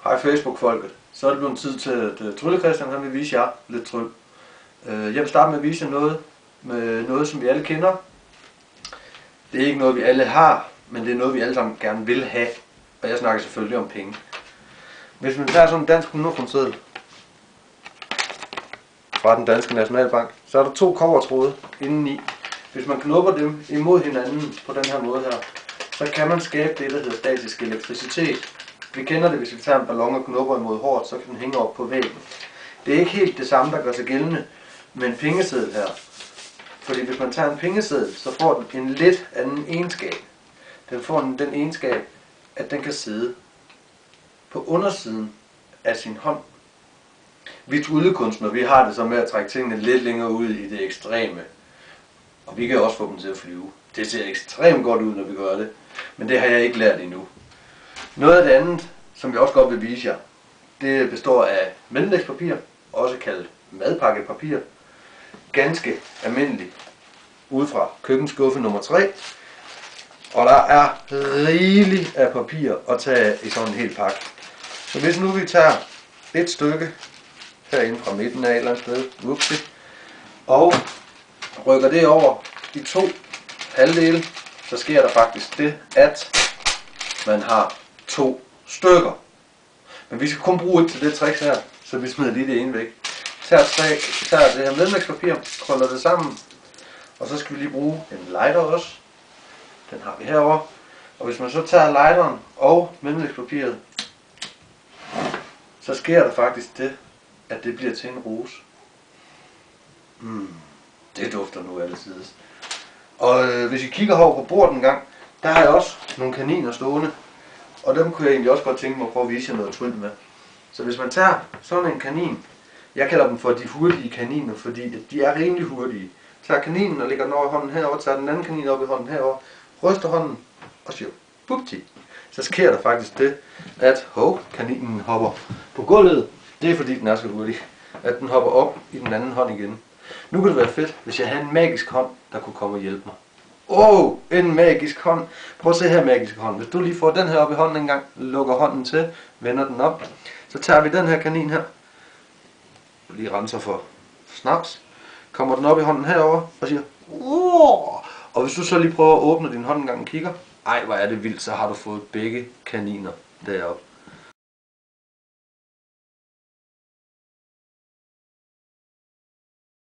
Hej Facebook-folket. Så er det blevet tid til, at Trylle Christian han vil vise jer lidt tryl. Jeg vil starte med at vise jer noget, som vi alle kender. Det er ikke noget, vi alle har, men det er noget, vi alle sammen gerne vil have. Og jeg snakker selvfølgelig om penge. Hvis man tager sådan en dansk 100-kroneseddel fra den danske Nationalbank, så er der 2 kobbertråde indeni. Hvis man knupper dem imod hinanden på den her måde her, så kan man skabe det, der hedder statisk elektricitet. Vi kender det, hvis vi tager en ballon og knupper imod hårdt, så kan den hænge op på væggen. Det er ikke helt det samme, der gør sig gældende med en pengeseddel her. Fordi hvis man tager en pengeseddel, så får den en lidt anden egenskab. Den får den egenskab, at den kan sidde på undersiden af sin hånd. Vi tryllekunstnere, vi har det så med at trække tingene lidt længere ud i det ekstreme. Og vi kan også få dem til at flyve. Det ser ekstremt godt ud, når vi gør det. Men det har jeg ikke lært endnu. Noget af det andet, som jeg også godt vil vise jer, det består af mellemlægspapir, også kaldet madpakkepapir. Ganske almindeligt. Ude fra køkkenskuffe nummer 3. Og der er rigeligt af papir at tage i sådan en hel pakke. Så hvis nu vi tager et stykke herinde fra midten af et eller andet sted, og rykker det over i 2 halvdele, så sker der faktisk det, at man har 2 stykker. Men vi skal kun bruge et til det trick her, så vi smider lige det ene væk. Tager det her mellemlægspapir, krøller det sammen, og så skal vi lige bruge en lighter også. Den har vi herovre. Og hvis man så tager lighteren og mellemlægspapiret, så sker der faktisk det, at det bliver til en rose. Det dufter nu altid. Og hvis I kigger herovre på bordet en gang, der har jeg også nogle kaniner stående. Og dem kunne jeg egentlig også godt tænke mig at prøve at vise jer noget tryl med. Så hvis man tager sådan en kanin, jeg kalder dem for de hurtige kaniner, fordi de er rimelig hurtige. Tager kaninen og lægger den over i hånden herover, tager den anden kanin op i hånden herover, ryster hånden og siger bupti. Så sker der faktisk det, at kaninen hopper på gulvet. Det er fordi den er så hurtig, at den hopper op i den anden hånd igen. Nu kunne det være fedt, hvis jeg havde en magisk hånd, der kunne komme og hjælpe mig. En magisk hånd. Prøv at se her, magisk hånd. Hvis du lige får den her op i hånden en gang, lukker hånden til, vender den op, så tager vi den her kanin her, lige renser for snaps, kommer den op i hånden herover og siger og hvis du så lige prøver at åbne din hånd en gang og kigger, ej hvor er det vildt, så har du fået begge kaniner deroppe.